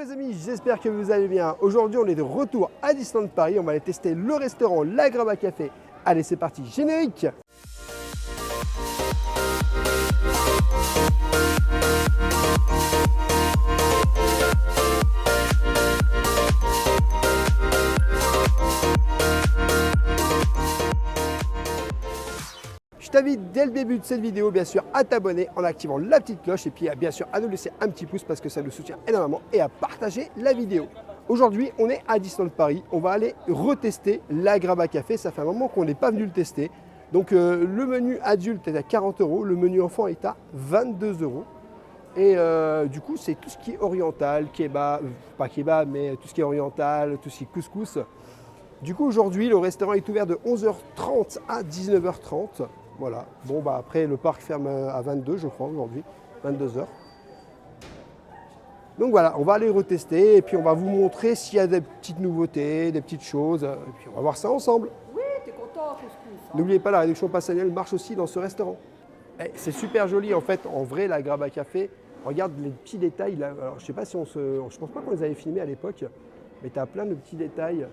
les amis, j'espère que vous allez bien. Aujourd'hui, on est de retour à Disneyland Paris. On va aller tester le restaurant La Graba Café. Allez, c'est parti, générique! Je t'invite dès le début de cette vidéo, bien sûr, à t'abonner en activant la petite cloche et puis bien sûr à nous laisser un petit pouce parce que ça nous soutient énormément et à partager la vidéo. Aujourd'hui, on est à Disneyland Paris. On va aller retester La Graba Café. Ça fait un moment qu'on n'est pas venu le tester. Donc le menu adulte est à 40 €, le menu enfant est à 22 €. Et du coup, c'est tout ce qui est oriental, kebab, pas kebab, mais tout ce qui est oriental, tout ce qui est couscous. Du coup, aujourd'hui, le restaurant est ouvert de 11h30 à 19h30. Voilà. Bon, bah après, le parc ferme à 22, je crois, aujourd'hui, 22h. Donc voilà, on va aller retester et puis on va vous montrer s'il y a des petites nouveautés, des petites choses. Et puis on va voir ça ensemble. Oui, t'es content, couscous. N'oubliez pas, la réduction passe annuelle marche aussi dans ce restaurant. C'est super joli en fait, en vrai, La Graba Café. Regarde les petits détails. Là. Alors, je sais pas si je pense pas qu'on les avait filmés à l'époque, mais tu as plein de petits détails.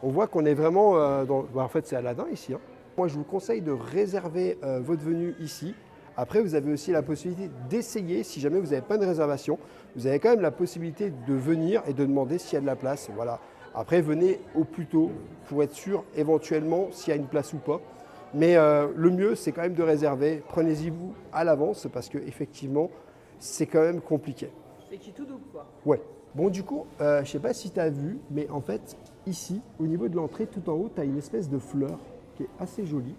On voit qu'on est vraiment en fait, c'est Aladdin ici. Hein. Moi, je vous conseille de réserver votre venue ici. Après, vous avez aussi la possibilité d'essayer, si jamais vous n'avez pas de réservation, vous avez quand même la possibilité de venir et de demander s'il y a de la place. Voilà. Après, venez au plus tôt pour être sûr éventuellement s'il y a une place ou pas. Mais le mieux, c'est quand même de réserver. Prenez-y vous à l'avance parce qu'effectivement, c'est quand même compliqué. C'est qui tout double, quoi. Ouais. Bon, du coup, je ne sais pas si tu as vu, mais en fait, ici, au niveau de l'entrée, tout en haut, tu as une espèce de fleur qui est assez jolie.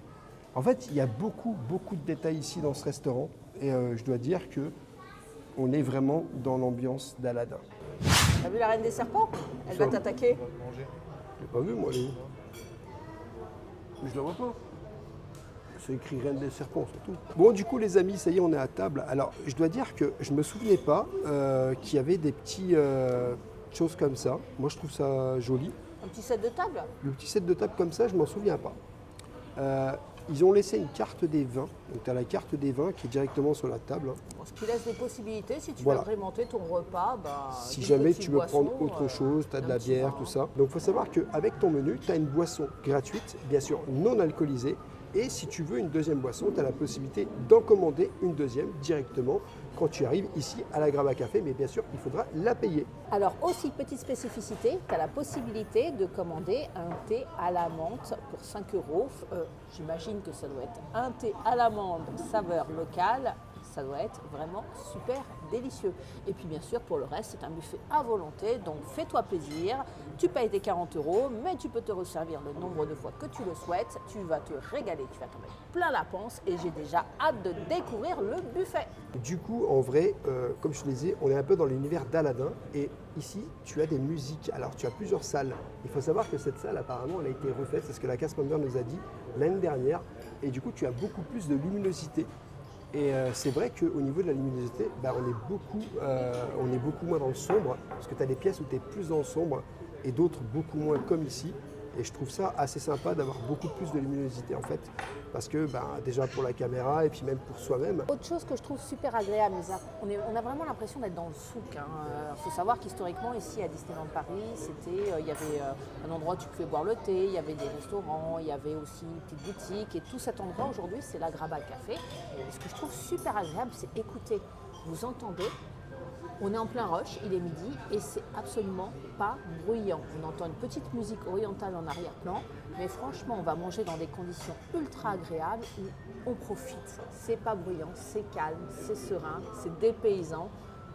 En fait, il y a beaucoup de détails ici dans ce restaurant. Et je dois dire qu'on est vraiment dans l'ambiance d'Aladin. T'as vu la reine des serpents? Elle va t'attaquer. Je l'ai pas vu, moi. Mais je la vois pas. C'est écrit Reine des Serpents, c'est tout. Bon, du coup, les amis, ça y est, on est à table. Alors, je dois dire que je ne me souvenais pas qu'il y avait des petits choses comme ça. Moi, je trouve ça joli. Un petit set de table? Le petit set de table comme ça, je ne m'en souviens pas. Ils ont laissé une carte des vins. Donc, tu as la carte des vins qui est directement sur la table. Bon, ce qui laisse des possibilités. Si tu Voilà. veux agrémenter ton repas, si jamais tu veux prendre autre chose, tu as de la bière, tout ça. Donc, il faut savoir qu'avec ton menu, tu as une boisson gratuite, bien sûr non alcoolisée. Et si tu veux une deuxième boisson, tu as la possibilité d'en commander une deuxième directement quand tu arrives ici à La Graba Café. Mais bien sûr, il faudra la payer. Alors aussi, petite spécificité, tu as la possibilité de commander un thé à la menthe pour 5 €. J'imagine que ça doit être un thé à l'amande saveur locale. Ça doit être vraiment super délicieux. Et puis bien sûr, pour le reste, c'est un buffet à volonté. Donc fais-toi plaisir. Tu payes tes 40 €, mais tu peux te resservir le nombre de fois que tu le souhaites. Tu vas te régaler, tu vas tomber plein la panse. Et j'ai déjà hâte de découvrir le buffet. Du coup, en vrai, comme je te le disais, on est un peu dans l'univers d'Aladin. Et ici, tu as des musiques. Alors, tu as plusieurs salles. Il faut savoir que cette salle, apparemment, elle a été refaite. C'est ce que la cast member nous a dit l'année dernière. Et du coup, tu as beaucoup plus de luminosité. Et c'est vrai qu'au niveau de la luminosité, on est beaucoup moins dans le sombre, parce que tu as des pièces où tu es plus dans le sombre et d'autres beaucoup moins comme ici. Et je trouve ça assez sympa d'avoir beaucoup plus de luminosité en fait, parce que déjà pour la caméra et puis même pour soi-même. Autre chose que je trouve super agréable, Lisa, on a vraiment l'impression d'être dans le souk. Il faut savoir qu'historiquement ici à Disneyland Paris, il y avait un endroit où tu pouvais boire le thé, il y avait des restaurants, il y avait aussi une petite boutique. Et tout cet endroit aujourd'hui, c'est La Graba Café. Et ce que je trouve super agréable, c'est écouter. Vous entendez? On est en plein rush, il est midi et c'est absolument pas bruyant. On entend une petite musique orientale en arrière-plan, mais franchement, on va manger dans des conditions ultra agréables où on profite. C'est pas bruyant, c'est calme, c'est serein, c'est dépaysant.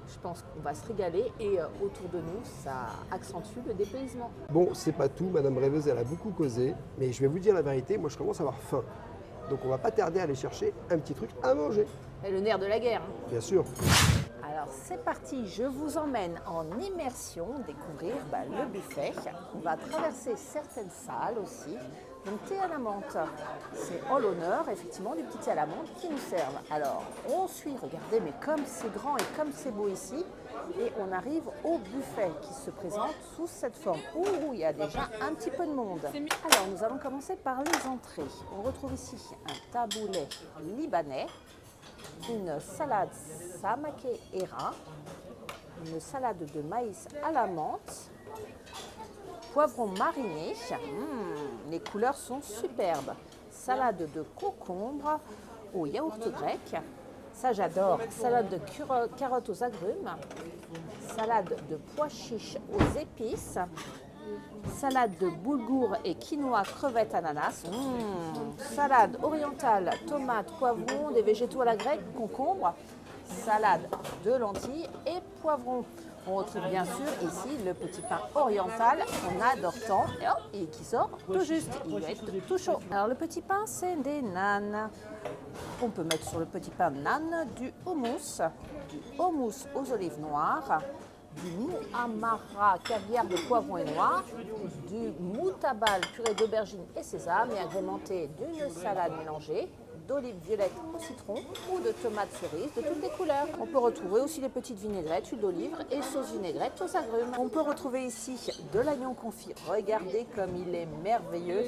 Je pense qu'on va se régaler et autour de nous, ça accentue le dépaysement. Bon, c'est pas tout, Madame Rêveuse, elle a beaucoup causé, mais je vais vous dire la vérité, moi je commence à avoir faim. Donc on va pas tarder à aller chercher un petit truc à manger. Et le nerf de la guerre. Bien sûr. Alors c'est parti, je vous emmène en immersion découvrir le buffet. On va traverser certaines salles aussi. Donc thé à la menthe, c'est en l'honneur effectivement du petit thé à la menthe qui nous servent. Alors on suit, regardez, mais comme c'est grand et comme c'est beau ici, et on arrive au buffet qui se présente sous cette forme. Ouh, il y a déjà un petit peu de monde. Alors nous allons commencer par les entrées. On retrouve ici un taboulet libanais, une salade samake era, une salade de maïs à la menthe, poivron mariné, les couleurs sont superbes, salade de concombre au yaourt grec, ça j'adore, salade de carottes aux agrumes, salade de pois chiches aux épices, salade de boulgour et quinoa crevettes ananas, salade orientale, tomates, poivrons, des végétaux à la grecque, concombre, salade de lentilles et poivrons. On retrouve bien sûr ici le petit pain oriental qu'on adore tant et qui sort tout juste, il va être tout chaud. Alors le petit pain c'est des nanes. On peut mettre sur le petit pain de nanes du houmous aux olives noires, du muhammara caviar de poivron et noir, du moutabal purée d'aubergine et sésame et agrémenté d'une salade mélangée d'olives violettes au citron ou de tomates cerises de toutes les couleurs. On peut retrouver aussi les petites vinaigrettes, huile d'olive et sauce vinaigrette aux agrumes. On peut retrouver ici de l'oignon confit, regardez comme il est merveilleux,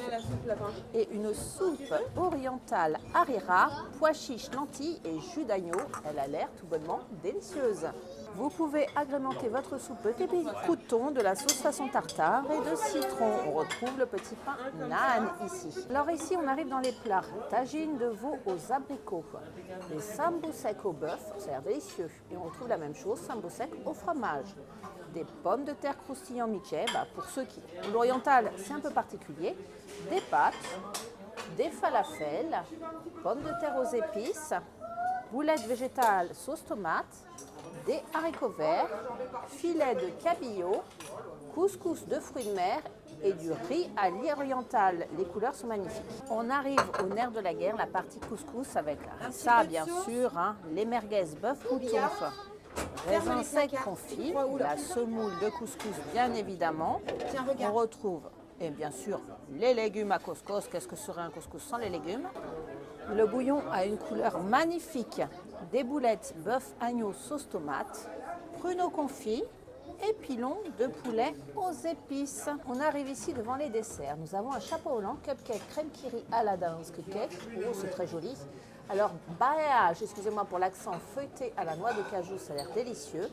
et une soupe orientale harira, pois chiches, lentilles et jus d'agneau. Elle a l'air tout bonnement délicieuse. Vous pouvez agrémenter votre soupe de croûtons, de la sauce façon tartare et de citron. On retrouve le petit pain naan ici. Alors ici, on arrive dans les plats. Tagine de veau aux abricots, les sambousek au bœuf, ça a l'air délicieux. Et on retrouve la même chose, sambousek au fromage. Des pommes de terre croustillant Mickey, pour ceux qui... L'oriental, c'est un peu particulier. Des pâtes, des falafels, pommes de terre aux épices, boulettes végétales sauce tomate, des haricots verts, filet de cabillaud, couscous de fruits de mer et du riz à l'oriental. Les couleurs sont magnifiques. On arrive au nerf de la guerre, la partie couscous avec ça bien sûr, les merguez bœuf mouton, raisin sec confit, la semoule de couscous bien évidemment. On retrouve et bien sûr les légumes à couscous. Qu'est-ce que serait un couscous sans les légumes? Le bouillon a une couleur magnifique. Des boulettes bœuf agneau sauce tomate, pruneaux confits et pilons de poulet aux épices. On arrive ici devant les desserts. Nous avons un chapeau volant, cupcake, crème kiri à la dance cupcake. Oh, c'est très joli. Alors, bailliage, excusez-moi pour l'accent, feuilleté à la noix de cajou, ça a l'air délicieux.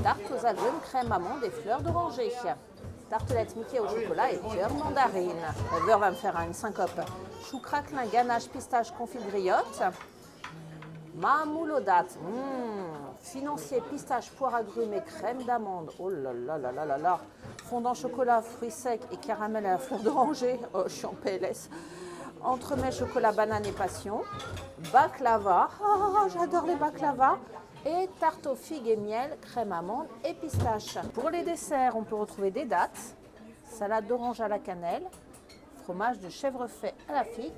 Tarte aux agrumes, crème amande et fleurs d'oranger. Tartelette Mickey au chocolat et beurre mandarine. Le beurre va me faire une syncope. Chou craquelin, ganache, pistache, confit griotte. Mamoul aux dattes. Financier, pistache, poire agrumes et crème d'amande. Oh là là là là là là. Fondant chocolat, fruits secs et caramel à la fleur d'oranger. Oh, je suis en PLS. Entremets, chocolat, banane et passion. Baklava. Oh, j'adore les baklava. Et tarte aux figues et miel, crème amande et pistache. Pour les desserts, on peut retrouver des dattes, salade d'orange à la cannelle, fromage de chèvre fait à la figue.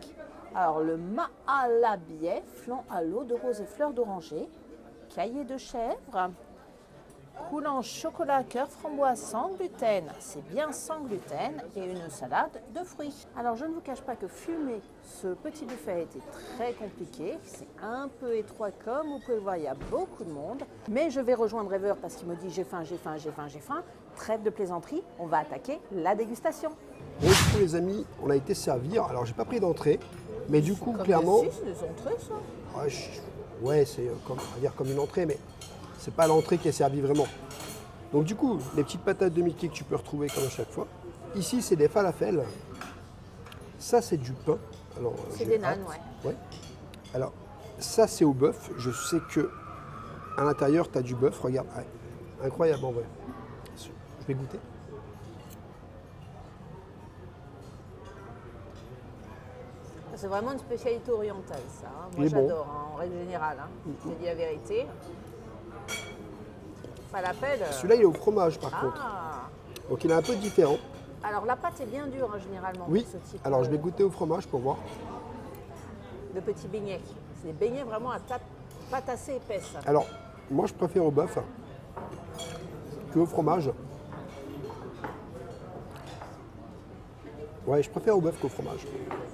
Alors le mahalabieh, flan à l'eau de rose et fleurs d'oranger, caillé de chèvre, coulant chocolat à cœur, framboise sans gluten, c'est bien sans gluten, et une salade de fruits. Alors je ne vous cache pas que fumer ce petit buffet a été très compliqué, c'est un peu étroit comme vous pouvez le voir, il y a beaucoup de monde, mais je vais rejoindre Rêveur parce qu'il me dit j'ai faim, j'ai faim, j'ai faim, j'ai faim. Trêve de plaisanterie, on va attaquer la dégustation. Bon, du coup les amis, on a été servir, alors j'ai pas pris d'entrée, mais du coup clairement... C'est des entrées ça. Ouais, c'est comme, on va dire comme une entrée, mais c'est pas l'entrée qui est servie vraiment. Donc du coup, les petites patates de Mickey que tu peux retrouver comme à chaque fois. Ici, c'est des falafels. Ça, c'est du pain. C'est des nanes, ouais. Alors, ça, c'est au bœuf. Je sais que à l'intérieur, tu as du bœuf. Regarde, ouais. Incroyable en vrai. Je vais goûter. C'est vraiment une spécialité orientale, ça. Moi, j'adore, en règle générale. Je dis la vérité. Falafel. Celui-là, il est au fromage, par contre. Donc, il est un peu différent. Alors, la pâte est bien dure, généralement. Oui. Pour ce type, alors, je vais goûter au fromage pour voir. De petits beignets. C'est des beignets vraiment à pâte assez épaisse. Alors, moi, je préfère au bœuf que au fromage. Ouais, je préfère au bœuf qu'au fromage.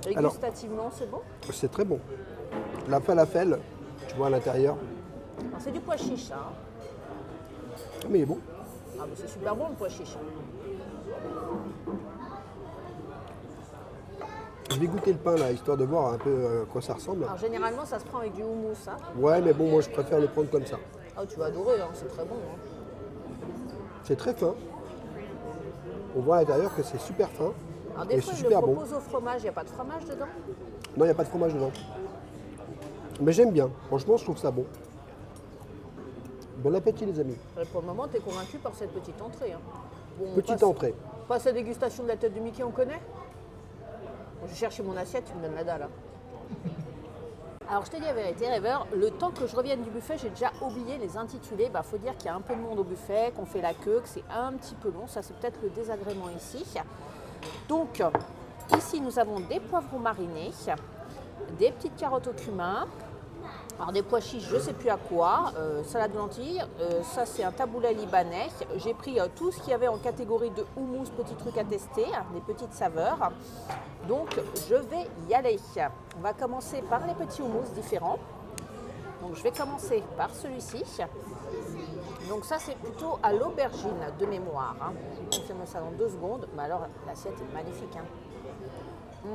Et gustativement, c'est bon? C'est très bon. La falafel, tu vois à l'intérieur. C'est du pois chiche, ça. Mais il est bon. Ah, mais c'est super bon le pois chiche. Je vais goûter le pain là, histoire de voir un peu à quoi ça ressemble. Alors généralement, ça se prend avec du houmous. Ouais, mais bon, moi je préfère le prendre comme ça. Ah, tu vas adorer, c'est très bon. C'est très fin. On voit à l'intérieur que c'est super fin. Alors Et des fois, c'est je le super bon. propose au fromage, il n'y a pas de fromage dedans? Non, il n'y a pas de fromage dedans. Mais j'aime bien. Franchement, je trouve ça bon. Bon appétit, les amis. Pour le moment, tu es convaincu par cette petite entrée. Hein. Bon, on Petite passe- entrée. Passe la dégustation de la tête de Mickey, on connaît? Bon, je cherche mon assiette, tu me donnes la dalle. Hein. Alors je te dis la vérité, rêveur, le temps que je revienne du buffet, j'ai déjà oublié les intitulés. Bah, faut dire qu'il y a un peu de monde au buffet, qu'on fait la queue, que c'est un petit peu long. Ça, c'est peut-être le désagrément ici. Donc, ici, nous avons des poivrons marinés, des petites carottes au cumin, alors des pois chiches, je ne sais plus à quoi, salade de lentilles, ça c'est un taboulet libanais. J'ai pris tout ce qu'il y avait en catégorie de houmous, petits trucs à tester, des petites saveurs. Donc je vais y aller. On va commencer par les petits houmous différents. Donc je vais commencer par celui-ci. Donc ça c'est plutôt à l'aubergine de mémoire. Hein. Je vais confirmer ça dans 2 secondes. Mais alors l'assiette est magnifique. Hein.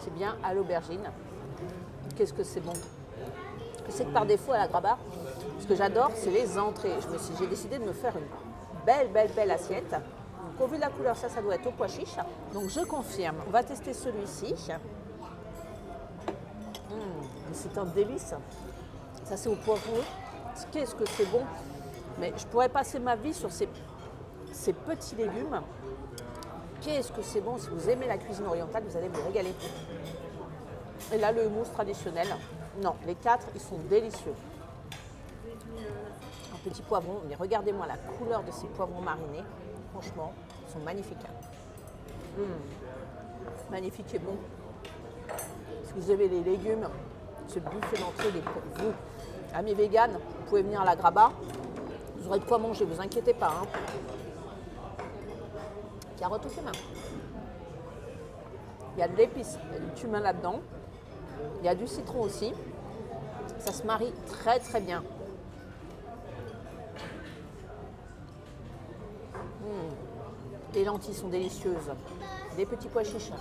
C'est bien à l'aubergine. Qu'est-ce que c'est bon. Je sais que par défaut à la Graba, ce que j'adore, c'est les entrées. J'ai décidé de me faire une belle assiette. Donc, au vu de la couleur, ça doit être au pois chiche. Donc je confirme. On va tester celui-ci. C'est un délice. Ça, c'est au poivron. Qu'est-ce que c'est bon. Mais je pourrais passer ma vie sur ces petits légumes. Qu'est-ce que c'est bon. Si vous aimez la cuisine orientale, vous allez vous régaler. Et là, le houmous traditionnel. Non, les 4, ils sont délicieux. Un petit poivron, mais regardez-moi la couleur de ces poivrons marinés. Franchement, ils sont magnifiques. Magnifique et bon. Si vous avez les légumes, ce buffet d'entrée est pour vous. Amis véganes, vous pouvez venir à la Graba. Vous aurez de quoi manger, vous inquiétez pas. Hein. Carottes au cumin. Il y a de l'épice, il y a du cumin là-dedans. Il y a du citron aussi. Ça se marie très bien. Les lentilles sont délicieuses. Des petits pois chiches.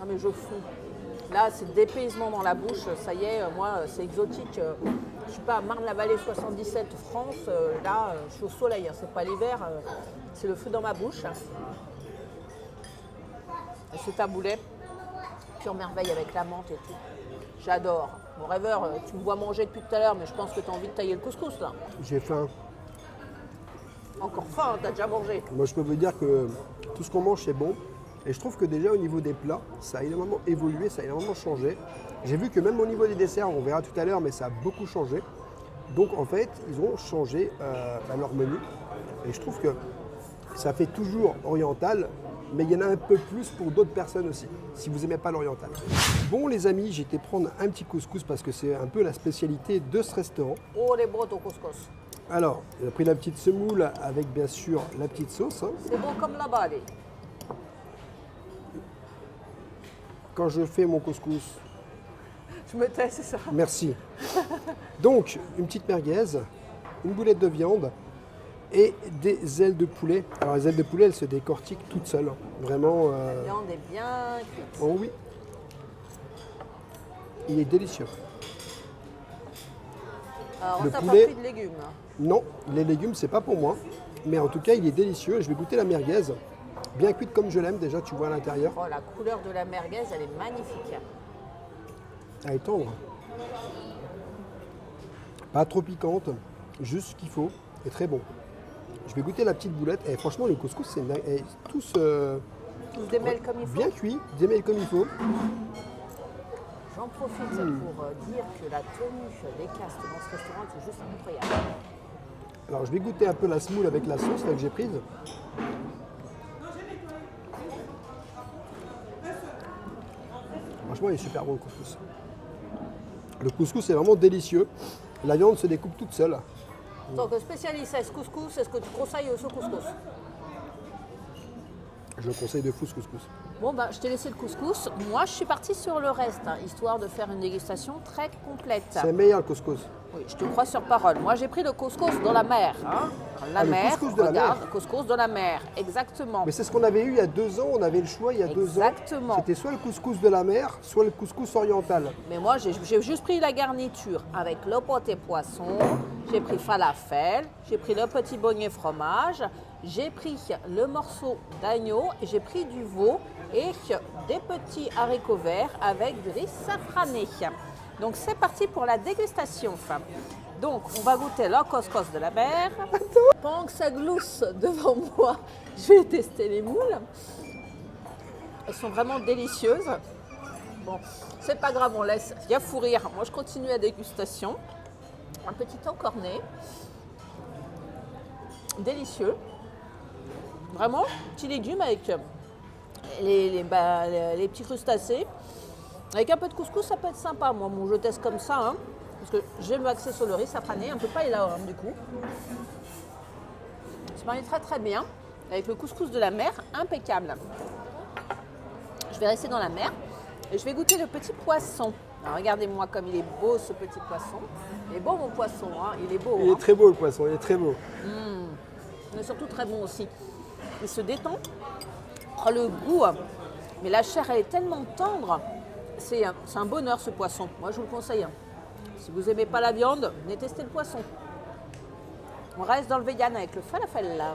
Ah mais je fous. Là, c'est dépaysement dans la bouche. Ça y est, moi, c'est exotique. Je suis pas à Marne-la-Vallée 77 France. Là, je suis au soleil. Hein. C'est pas l'hiver. C'est le feu dans ma bouche. Et ce taboulet, pure merveille avec la menthe et tout. J'adore. Mon rêveur, tu me vois manger depuis tout à l'heure, mais je pense que tu as envie de tailler le couscous là. J'ai faim. Encore faim, t'as déjà mangé. Moi, je peux vous dire que tout ce qu'on mange, c'est bon. Et je trouve que déjà, au niveau des plats, ça a énormément évolué, ça a énormément changé. J'ai vu que même au niveau des desserts, on verra tout à l'heure, mais ça a beaucoup changé. Donc, en fait, ils ont changé leur menu. Et je trouve que ça fait toujours oriental, mais il y en a un peu plus pour d'autres personnes aussi, si vous n'aimez pas l'oriental. Bon les amis, j'ai été prendre un petit couscous parce que c'est un peu la spécialité de ce restaurant. Oh, les brottes au couscous. Alors, j'ai pris la petite semoule avec bien sûr la petite sauce. Hein. C'est bon comme là-bas, allez. Quand je fais mon couscous, Je me tais, c'est ça. merci. Donc, une petite merguez, une boulette de viande et des ailes de poulet. Alors, les ailes de poulet, elles se décortiquent toutes seules. Hein. Vraiment. La viande est bien cuite. Oh oui. Il est délicieux. Alors, Le on t'a pas poulet- pris de légumes. Non, les légumes, c'est pas pour moi. Mais en tout cas, il est délicieux. Je vais goûter la merguez. Bien cuite comme je l'aime, déjà, tu vois à l'intérieur. Oh, la couleur de la merguez, elle est magnifique. Elle est tendre. Pas trop piquante, juste ce qu'il faut. Et très bon. Je vais goûter la petite boulette. Et franchement, le couscous, c'est tous Tous démêlent comme il faut. bien cuits, démêlés comme il faut. J'en profite pour dire que la tenue des castes dans ce restaurant est juste incroyable. Alors, je vais goûter un peu la semoule avec la sauce là, que j'ai prise. Franchement, il est super bon le couscous. Le couscous est vraiment délicieux. La viande se découpe toute seule. Donc, spécialiste à ce couscous, est-ce que tu conseilles ce couscous? Je conseille de fou ce couscous. Bon, je t'ai laissé le couscous. Moi, je suis partie sur le reste, hein, histoire de faire une dégustation très complète. C'est meilleur le couscous. Oui, je te crois sur parole. Moi, j'ai pris le couscous dans la mer. Hein. La Le mer, couscous de la regarde, mer. couscous de la mer, exactement. Mais c'est ce qu'on avait eu il y a 2 ans, on avait le choix il y a 2 ans. Exactement. C'était soit le couscous de la mer, soit le couscous oriental. Mais moi, j'ai juste pris la garniture avec le pâté poisson, j'ai pris falafel, j'ai pris le petit beignet fromage, j'ai pris le morceau d'agneau, et j'ai pris du veau et des petits haricots verts avec du riz safrané. Donc c'est parti pour la dégustation. Donc on va goûter le couscous de la mer. Pendant que ça glousse devant moi, je vais tester les moules. Elles sont vraiment délicieuses. Bon, c'est pas grave, on laisse yafourir. Moi je continue la dégustation. Un petit encorné. Délicieux. Vraiment, petits légumes avec les petits crustacés. Avec un peu de couscous, ça peut être sympa. Moi, je teste comme ça, hein, parce que je vais me axer sur le riz safrané. On ne peut pas y là, du coup. Ça marie très très bien. Avec le couscous de la mer, impeccable. Je vais rester dans la mer et je vais goûter le petit poisson. Alors, regardez-moi comme il est beau, ce petit poisson. Il est beau, mon poisson, hein. Il est beau. Il est très beau le poisson, il est très beau. Il est surtout très bon aussi. Il se détend. Oh, le goût. Mais la chair, elle est tellement tendre. C'est un bonheur ce poisson. Moi, je vous le conseille. Si vous n'aimez pas la viande, venez tester le poisson. On reste dans le vegan avec le falafel là.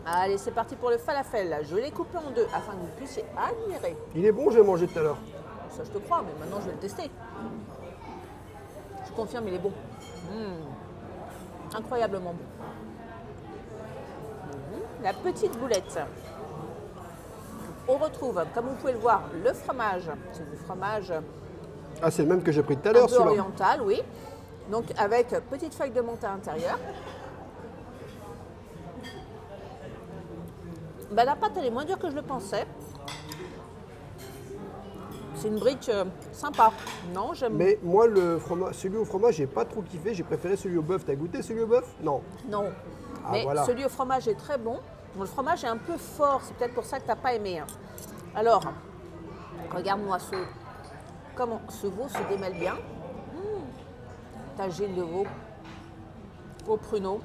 Allez, c'est parti pour le falafel. Je vais les couper en deux afin que vous puissiez admirer. Il est bon, j'ai mangé tout à l'heure. Ça, je te crois, mais maintenant, je vais le tester. Je confirme, il est bon. Incroyablement bon. La petite boulette. On retrouve, comme vous pouvez le voir, le fromage. C'est du fromage Ah, c'est le même que j'ai pris tout à un l'heure, peu celui-là. oriental, oui. Donc avec petite feuille de menthe à l'intérieur. Ben, la pâte, elle est moins dure que je le pensais. C'est une brique sympa. Non, j'aime. Mais moi, celui au fromage, j'ai pas trop kiffé. J'ai préféré celui au bœuf. T'as goûté celui au bœuf? Non. Non. Ah, Mais voilà. celui au fromage est très bon. Le fromage est un peu fort. C'est peut-être pour ça que tu n'as pas aimé. Hein. Alors, regarde-moi comment ce veau se démêle bien. Tagine de veau au pruneau.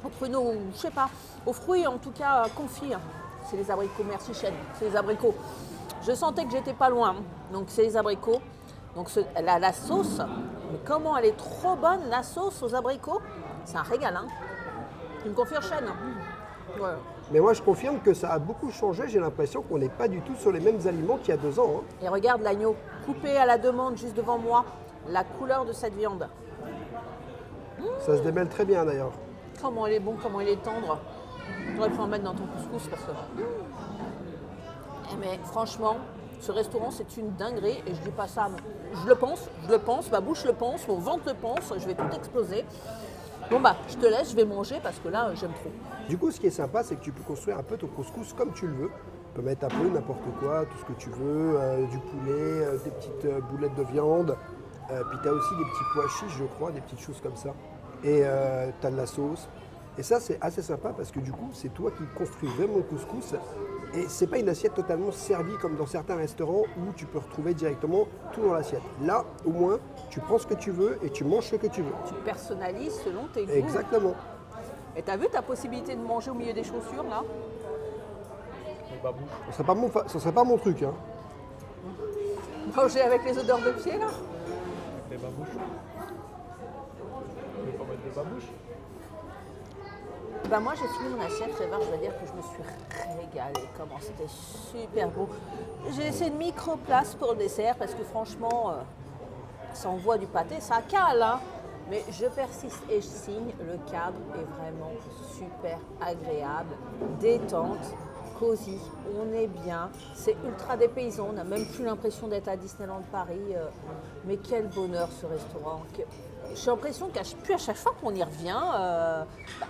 Au pruneau, je sais pas. Aux fruits, en tout cas, confits. C'est les abricots. Merci, Chêne. C'est les abricots. Je sentais que j'étais pas loin. Donc, c'est les abricots. Donc, la sauce, mais comment elle est trop bonne, la sauce aux abricots. C'est un régal, hein. Tu me confirmes, Chêne? Ouais. Mais moi, je confirme que ça a beaucoup changé. J'ai l'impression qu'on n'est pas du tout sur les mêmes aliments qu'il y a 2 ans. Hein. Et regarde l'agneau coupé à la demande juste devant moi. La couleur de cette viande. Ça se démêle très bien d'ailleurs. Comment il est bon, comment il est tendre. Tu aurais pu en mettre dans ton couscous parce que... Mais franchement, ce restaurant, c'est une dinguerie. Et je dis pas ça, mais je le pense, ma bouche le pense, mon ventre le pense, je vais tout exploser. Bon bah, je te laisse, je vais manger parce que là, j'aime trop. Du coup, ce qui est sympa, c'est que tu peux construire un peu ton couscous comme tu le veux. Tu peux mettre un peu n'importe quoi, tout ce que tu veux, du poulet, des petites boulettes de viande. Puis tu as aussi des petits pois chiches, je crois, des petites choses comme ça. Et tu as de la sauce. Et ça, c'est assez sympa parce que du coup, c'est toi qui construis vraiment le couscous. Et c'est pas une assiette totalement servie comme dans certains restaurants où tu peux retrouver directement tout dans l'assiette. Là, au moins, tu prends ce que tu veux et tu manges ce que tu veux. Tu personnalises selon tes goûts. Exactement. Et t'as vu ta possibilité de manger au milieu des chaussures là? Ce serait pas mon truc. Hein. Manger avec les odeurs de pied là? Des babouches. Tu veux pas mettre des babouches? Ben moi j'ai fini mon assiette, Trevor, je dois dire que je me suis régalée. Comment c'était super beau. J'ai laissé une micro-place pour le dessert parce que franchement, ça envoie du pâté, ça cale. Hein. Mais je persiste et je signe, le cadre est vraiment super agréable, détente, cosy, on est bien, c'est ultra dépaysant, on n'a même plus l'impression d'être à Disneyland Paris. Mais quel bonheur ce restaurant. J'ai l'impression qu'à chaque fois qu'on y revient,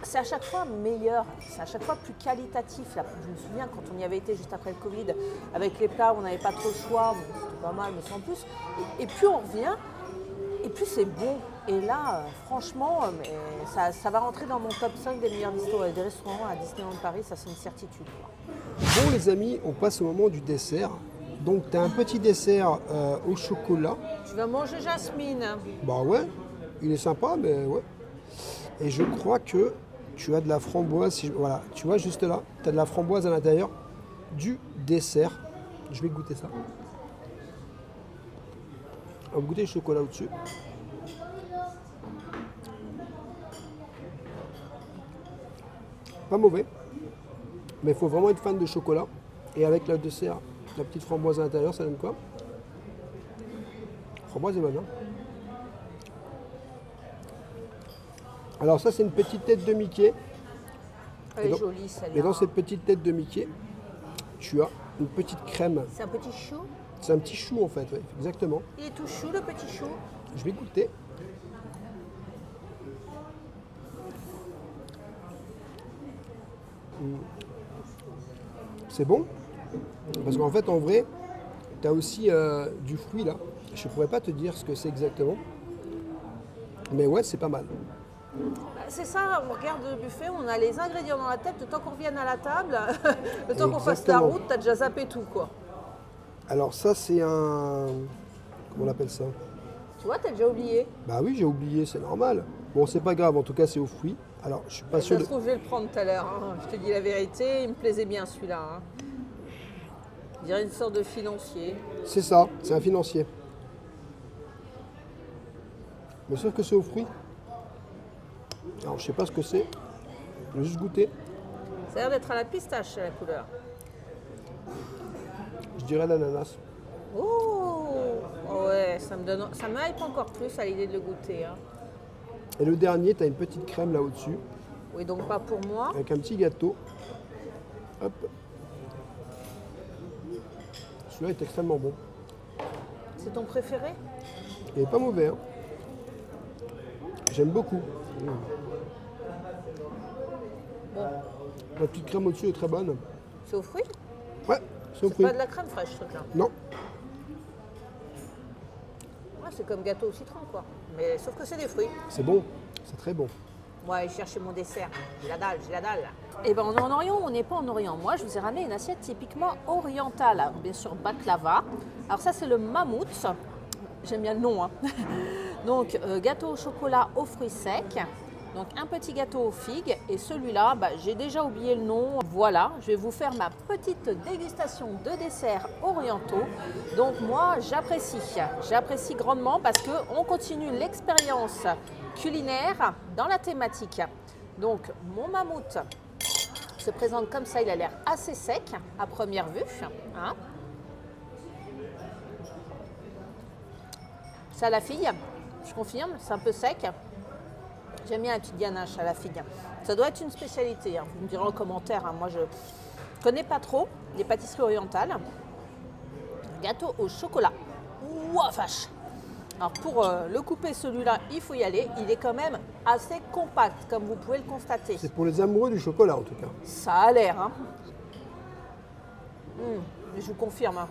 c'est à chaque fois meilleur, c'est à chaque fois plus qualitatif. Là, je me souviens quand on y avait été juste après le Covid, avec les plats, on n'avait pas trop le choix, bon, c'était pas mal, mais sans plus. Et puis on revient, et puis c'est bon. Et là, franchement, ça va rentrer dans mon top 5 des meilleurs des restaurants à Disneyland Paris, ça c'est une certitude. Quoi. Bon les amis, on passe au moment du dessert. Donc tu as un petit dessert au chocolat. Tu vas manger Jasmine. Bah ouais, il est sympa, mais ouais. Et je crois que tu as de la framboise. Voilà, tu vois juste là, tu as de la framboise à l'intérieur du dessert. Je vais goûter ça. On va goûter le chocolat au-dessus. Pas mauvais, mais il faut vraiment être fan de chocolat. Et avec le dessert, la petite framboise à l'intérieur, ça donne quoi? La framboise est bonne, hein? Alors ça, c'est une petite tête de Mickey. Elle est donc- jolie celle-là. Et dans cette petite tête de Mickey, tu as une petite crème. C'est un petit chou. C'est un petit chou en fait, ouais, exactement. Il est tout chou le petit chou. Je vais goûter. C'est bon. Parce qu'en fait, en vrai, tu as aussi du fruit là. Je ne pourrais pas te dire ce que c'est exactement. Mais ouais, c'est pas mal. Bah, c'est ça, on regarde le buffet, on a les ingrédients dans la tête, le temps qu'on revienne à la table, le temps qu'on fasse la Exactement. route, t'as déjà zappé tout quoi. Alors ça, c'est un... Comment on appelle ça? Tu vois, t'as déjà oublié. Bah oui, j'ai oublié, c'est normal. Bon, c'est pas grave, en tout cas, c'est aux fruits. Alors, je suis pas sûr Ça de... se trouve, je vais le prendre tout à l'heure. Hein. Je te dis la vérité, il me plaisait bien celui-là. Hein. Je dirais une sorte de financier. C'est ça, c'est un financier. Mais sauf que c'est aux fruits. Alors, je sais pas ce que c'est. Je vais juste goûter. Ça a l'air d'être à la pistache la couleur. Je dirais l'ananas. Oh ouais, ça me hype encore plus à l'idée de le goûter. Hein. Et le dernier, tu as une petite crème là au-dessus, Oui, donc pas pour moi. avec un petit gâteau. Hop. Celui-là est extrêmement bon. C'est ton préféré? Il est pas mauvais, hein. J'aime beaucoup. Bon, La petite crème au-dessus est très bonne. c'est aux fruits? Ouais, c'est au C'est fruit. pas de la crème fraîche ce truc-là. Non, Ouais, c'est comme gâteau au citron quoi. Mais sauf que c'est des fruits. c'est bon. C'est très bon. Ouais, je cherchais mon dessert. J'ai la dalle, j'ai la dalle. Eh ben on est en Orient ou on n'est pas en Orient? Moi, je vous ai ramené une assiette typiquement orientale. Alors, bien sûr, baklava. Alors ça, c'est le mammouth. J'aime bien le nom. Hein. Donc, gâteau au chocolat aux fruits secs. Donc, un petit gâteau aux figues. Et celui-là, bah, j'ai déjà oublié le nom. Voilà, je vais vous faire ma petite dégustation de desserts orientaux. Donc, moi, j'apprécie. J'apprécie grandement parce qu'on continue l'expérience culinaire dans la thématique. Donc, mon mammouth se présente comme ça. Il a l'air assez sec à première vue. Hein. C'est à la figue, je confirme, c'est un peu sec. J'aime bien la petite ganache à la figue. Ça doit être une spécialité, hein. Vous me direz en commentaire. Hein. Moi, je ne connais pas trop les pâtisseries orientales. Gâteau au chocolat. Ouah, vache! Alors, pour le couper, celui-là, il faut y aller. Il est quand même assez compact, comme vous pouvez le constater. C'est pour les amoureux du chocolat, en tout cas. Ça a l'air. Hein. Mais je vous confirme. Hein.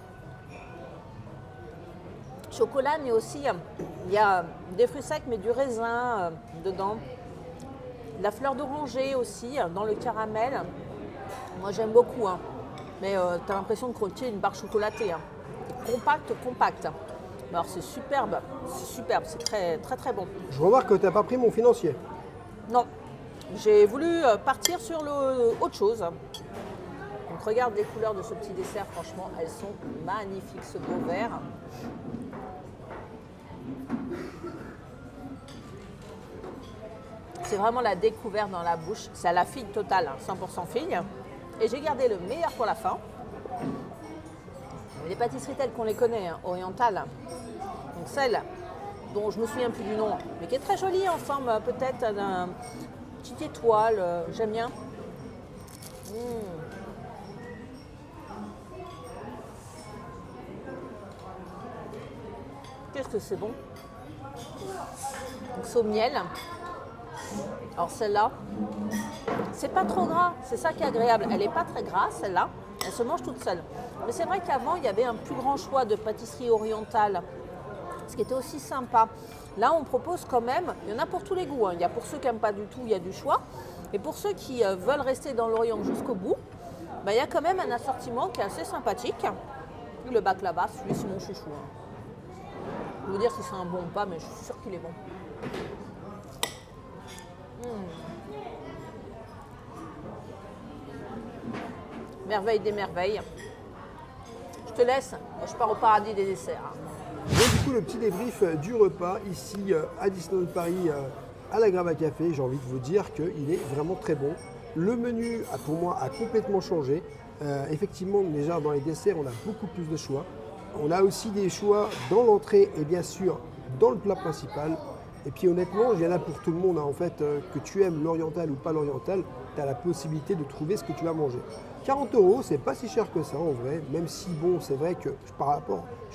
Chocolat, mais aussi, il y a des fruits secs, mais du raisin dedans. De la fleur d'oranger aussi, dans le caramel. Moi, j'aime beaucoup. Hein. Mais tu as l'impression de croquer une barre chocolatée. Hein. C'est compact, compact. Alors, c'est superbe. C'est superbe. C'est très, très, très bon. Je remarque que tu n'as pas pris mon financier. Non, j'ai voulu partir sur autre chose. Donc, regarde les couleurs de ce petit dessert. Franchement, elles sont magnifiques. Ce beau vert. C'est vraiment la découverte dans la bouche. C'est à la figue totale, 100% figue. Et j'ai gardé le meilleur pour la fin. Les pâtisseries telles qu'on les connaît, hein, orientales. Donc celle dont je ne me souviens plus du nom, mais qui est très jolie en forme peut-être d'un petite étoile. J'aime bien. Qu'est-ce que c'est bon. Donc c'est au miel. Alors celle-là, c'est pas trop gras, c'est ça qui est agréable. Elle n'est pas très grasse celle-là, elle se mange toute seule. Mais c'est vrai qu'avant, il y avait un plus grand choix de pâtisseries orientales, ce qui était aussi sympa. Là, on propose quand même, il y en a pour tous les goûts. Hein. Il y a pour ceux qui n'aiment pas du tout, il y a du choix. Et pour ceux qui veulent rester dans l'Orient jusqu'au bout, bah, il y a quand même un assortiment qui est assez sympathique. Et le baklava, celui c'est mon chouchou. Hein. Je vais vous dire si c'est un bon ou pas, mais je suis sûre qu'il est bon. Merveille des merveilles. Je te laisse, je pars au paradis des desserts. Et du coup, le petit débrief du repas ici à Disneyland Paris à la Grave à Café, j'ai envie de vous dire qu'il est vraiment très bon. Le menu, pour moi, a complètement changé. Effectivement, déjà dans les desserts, on a beaucoup plus de choix. On a aussi des choix dans l'entrée et bien sûr dans le plat principal. Et puis honnêtement, il y en a pour tout le monde. Hein. En fait, que tu aimes l'oriental ou pas l'oriental, tu as la possibilité de trouver ce que tu vas manger. 40 €, c'est pas si cher que ça en vrai, même si bon, c'est vrai que je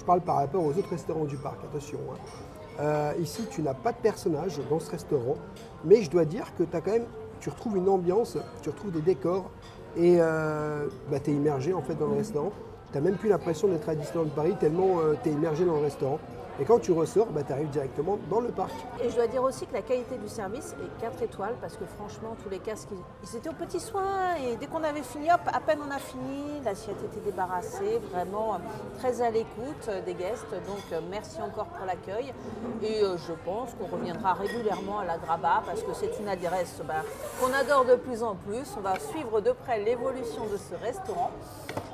parle par rapport aux autres restaurants du parc, attention. Hein. Ici, tu n'as pas de personnage dans ce restaurant, mais je dois dire que tu retrouves une ambiance, tu retrouves des décors et tu es immergé en fait dans le restaurant. Tu n'as même plus l'impression d'être à Disneyland Paris tellement tu es immergé dans le restaurant. Et quand tu ressors, tu arrives directement dans le parc. Et je dois dire aussi que la qualité du service est 4 étoiles parce que franchement, tous les casques, ils étaient aux petits soins et dès qu'on avait fini, hop, à peine on a fini, l'assiette était débarrassée, vraiment très à l'écoute des guests. Donc merci encore pour l'accueil et je pense qu'on reviendra régulièrement à la Graba parce que c'est une adresse qu'on adore de plus en plus. On va suivre de près l'évolution de ce restaurant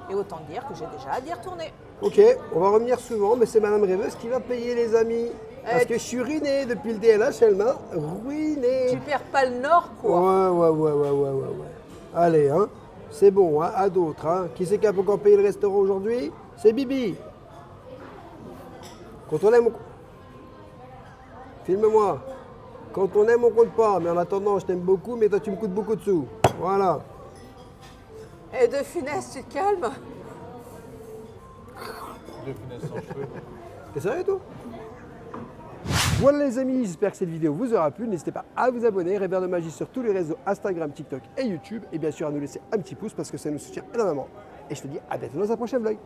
et autant dire que j'ai déjà hâte d'y retourner. Ok, on va revenir souvent, mais c'est Madame Rêveuse qui va payer les amis. Parce que je suis ruiné depuis le DLH, elle m'a ruiné. Tu perds pas le nord, quoi. Ouais. Allez, hein, c'est bon, hein, à d'autres. Hein. Qui c'est qui a encore payé le restaurant aujourd'hui? C'est Bibi. Quand on aime, filme-moi. Quand on aime, on compte pas. Mais en attendant, je t'aime beaucoup, mais toi, tu me coûtes beaucoup de sous. Voilà. Et de Funès, tu te calmes? De Funès sans cheveux. T'es sérieux, toi? Voilà les amis, j'espère que cette vidéo vous aura plu. N'hésitez pas à vous abonner, Rêveur de Magie sur tous les réseaux Instagram, TikTok et YouTube. Et bien sûr à nous laisser un petit pouce parce que ça nous soutient énormément. Et je te dis à bientôt dans un prochain vlog.